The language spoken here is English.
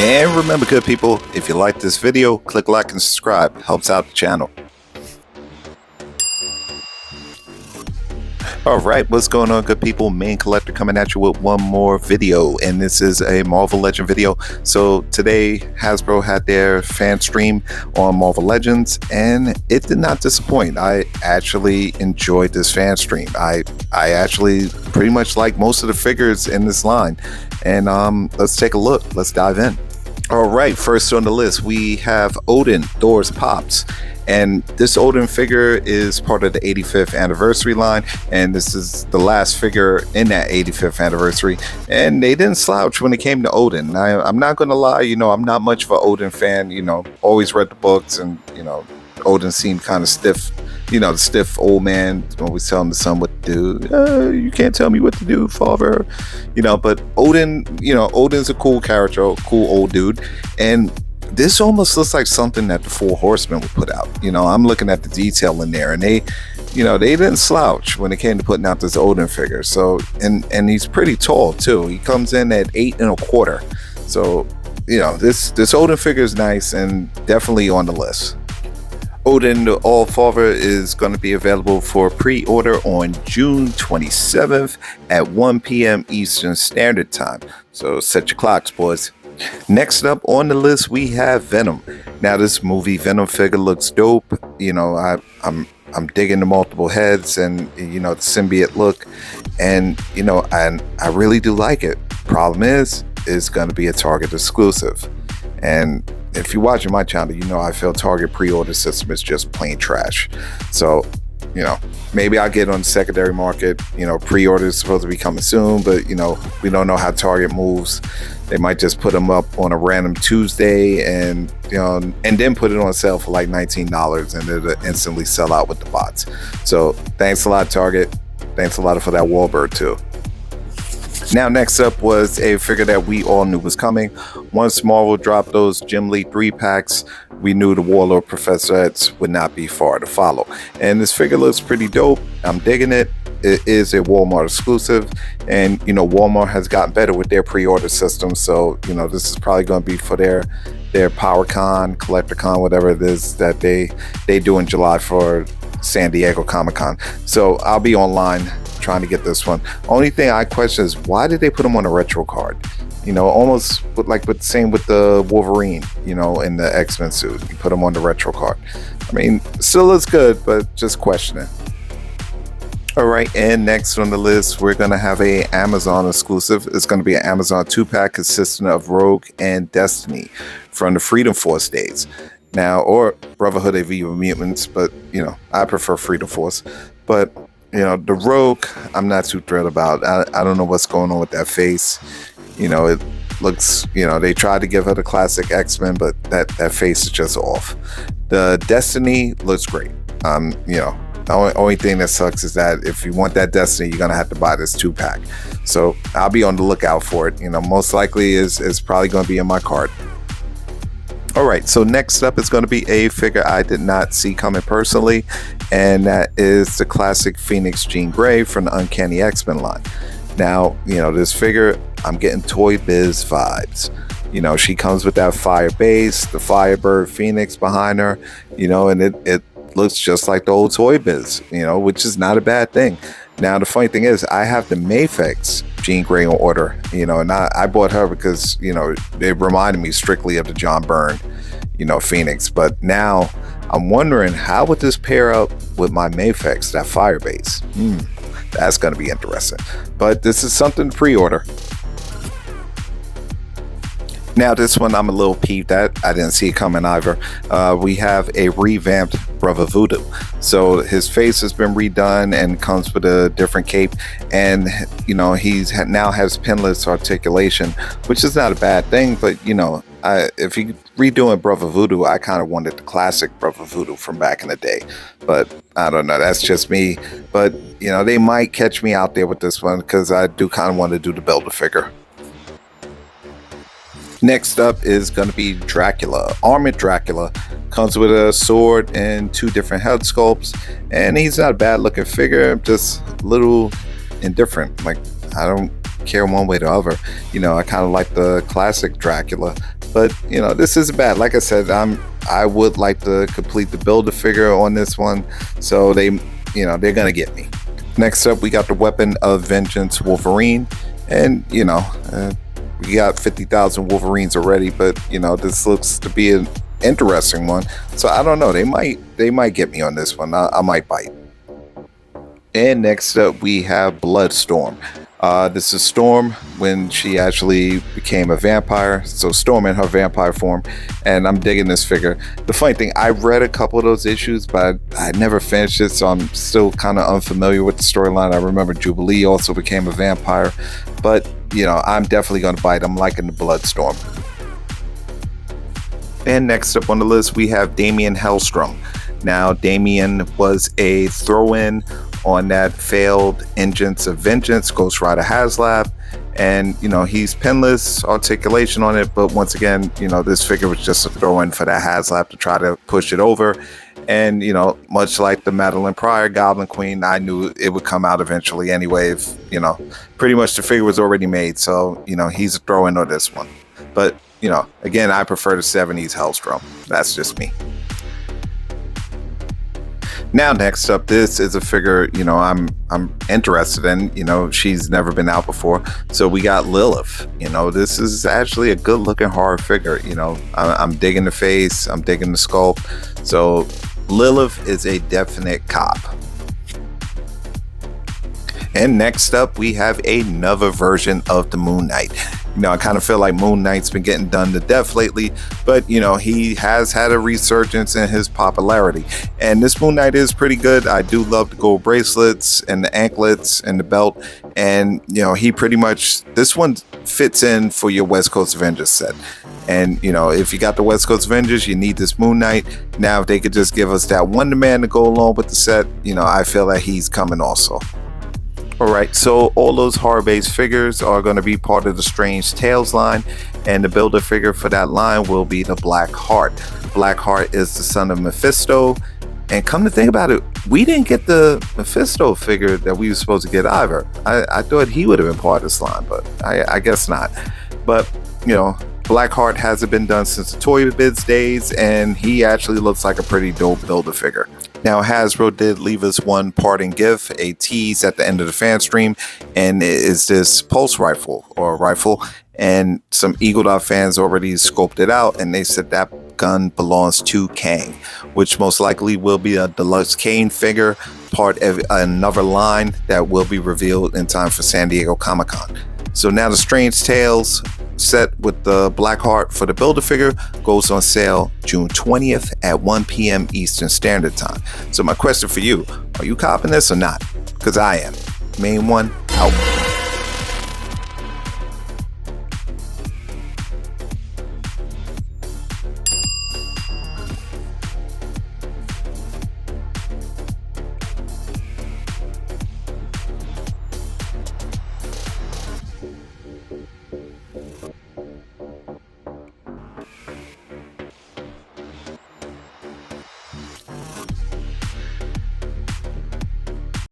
And remember, good people, if you like this video, click like and subscribe. Helps out the channel. Alright, what's going on, good people? Main Collector coming at you with one more video, and this is a Marvel Legend video. So today Hasbro had their fan stream on Marvel Legends, and it did not disappoint. I actually enjoyed this fan stream. I actually pretty much like most of the figures in this line, and let's take a look. Let's dive in. Alright, first on the list we have Odin, Thor's Pops. And this Odin figure is part of the 85th anniversary line, and this is the last figure in that 85th anniversary. And they didn't slouch when it came to Odin. I'm not gonna lie, I'm not much of an Odin fan. Always read the books, and Odin seemed kind of stiff. The stiff old man always telling the son what to do. You can't tell me what to do, father. But Odin, Odin's a cool character, a cool old dude, and this almost looks like something that the Four Horsemen would put out. I'm looking at the detail in there, and they didn't slouch when it came to putting out this Odin figure. So, and he's pretty tall too. He comes in at 8 1/4. So, this Odin figure is nice and definitely on the list. Odin the All-Father is going to be available for pre-order on June 27th at 1 p.m. Eastern Standard Time. So set your clocks, boys. Next up on the list we have Venom. Now this movie Venom figure looks dope. I'm digging the multiple heads and the symbiote look, and I really do like it. Problem is, it's going to be a Target exclusive, and if you're watching my channel, I feel Target pre-order system is just plain trash. So maybe I'll get on the secondary market. Pre-order is supposed to be coming soon, but we don't know how Target moves. They might just put them up on a random Tuesday and then put it on sale for like $19, and it'll instantly sell out with the bots. So thanks a lot, Target. Thanks a lot for that Warbird too. Now, next up was a figure that we all knew was coming. Once Marvel dropped those Jim Lee 3-packs, we knew the Warlord Professor X would not be far to follow. And this figure looks pretty dope. I'm digging it. It is a Walmart exclusive, and Walmart has gotten better with their pre-order system. So this is probably going to be for their PowerCon, CollectorCon, whatever it is that they do in July for San Diego Comic-Con. So I'll be online trying to get this one. Only thing I question is, why did they put him on a retro card? Almost with same with the Wolverine, in the X-Men suit. You put him on the retro card. I mean, still looks good, but just questioning. Alright, and next on the list, we're going to have a Amazon exclusive. It's going to be an Amazon 2-pack consisting of Rogue and Destiny from the Freedom Force days. Now, or Brotherhood of Evil Mutants, but, I prefer Freedom Force. But, the Rogue, I'm not too thrilled about. I don't know what's going on with that face. It looks, they tried to give her the classic X-Men, but that face is just off. The Destiny looks great. The only thing that sucks is that if you want that Destiny, you're going to have to buy this 2-pack. So I'll be on the lookout for it. Most likely is probably going to be in my cart. Alright, so next up is going to be a figure I did not see coming personally, and that is the classic Phoenix Jean Grey from the Uncanny X-Men line. Now, this figure, I'm getting Toy Biz vibes. She comes with that fire base, the Firebird Phoenix behind her, and it looks just like the old Toy Biz, which is not a bad thing. Now, the funny thing is, I have the Mafex Jean Grey on order, and I bought her because, it reminded me strictly of the John Byrne, Phoenix. But now I'm wondering, how would this pair up with my Mafex, that Firebase? That's going to be interesting. But this is something to pre-order. Now, this one I'm a little peeved at. I didn't see it coming either. We have a revamped Brother Voodoo. So his face has been redone and comes with a different cape. And, he's now has pinless articulation, which is not a bad thing. But, if you redoing Brother Voodoo, I kind of wanted the classic Brother Voodoo from back in the day. But I don't know. That's just me. But, they might catch me out there with this one because I do kind of want to do the Build-A-Figure. Next up is going to be Dracula. Armored Dracula comes with a sword and 2 different head sculpts, and he's not a bad looking figure, just a little indifferent. Like, I don't care one way or the other. I kind of like the classic Dracula, But you know, this isn't bad. Like I said, I would like to complete the Build-A-Figure on this one, so they're gonna get me. Next up, we got the Weapon of Vengeance Wolverine, and you know, we got 50,000 Wolverines already, but you know, this looks to be an interesting one. So I don't know. They might get me on this one. I might bite. And next up, we have Bloodstorm. This is Storm when she actually became a vampire. So Storm in her vampire form, and I'm digging this figure. The funny thing, I read a couple of those issues, but I never finished it, so I'm still kind of unfamiliar with the storyline. I remember Jubilee also became a vampire, but you know, I'm definitely going to bite. I'm liking the Bloodstorm. And next up on the list, we have Damien Hellstrom. Now, Damien was a throw-in on that failed Engines of Vengeance Ghost Rider HasLab, and you know, he's pinless articulation on it, but once again, you know, this figure was just a throw-in for that HasLab to try to push it over. And you know, much like the Madeline Pryor Goblin Queen, I knew it would come out eventually anyway. If you know, pretty much the figure was already made, so you know, he's a throw-in on this one. But you know, again, I prefer the 70s Hellstrom. That's just me. Now, next up, this is a figure, you know, I'm interested in. You know, she's never been out before, so we got Lilith. You know, this is actually a good looking horror figure. You know, I'm digging the face, I'm digging the sculpt. So Lilith is a definite cop. And next up, we have another version of the Moon Knight. You know, I kind of feel like Moon Knight's been getting done to death lately, but you know, he has had a resurgence in his popularity. And this Moon Knight is pretty good. I do love the gold bracelets and the anklets and the belt. And you know, he pretty much, this one fits in for your West Coast Avengers set. And you know, if you got the West Coast Avengers, you need this Moon Knight. Now, if they could just give us that Wonder Man to go along with the set, you know, I feel that he's coming also. Alright, so all those horror-based figures are going to be part of the Strange Tales line, and the Build-A-Figure for that line will be the Black Heart. Black Heart is the son of Mephisto, and come to think about it, we didn't get the Mephisto figure that we were supposed to get either. I thought he would have been part of this line, but I guess not. But, you know, Black Heart hasn't been done since the Toy Biz days, and he actually looks like a pretty dope Build-A-Figure. Now, Hasbro did leave us one parting gift, a tease at the end of the fan stream, and it is this pulse rifle, and some Eagle Eye fans already scoped it out, and they said that gun belongs to Kang, which most likely will be a deluxe Kane figure, part of another line that will be revealed in time for San Diego Comic-Con. So now the Strange Tales set with the Black Heart for the Build-A-Figure goes on sale June 20th at 1 p.m. Eastern Standard Time. So my question for you, are you copping this or not? Because I am. Main one, out.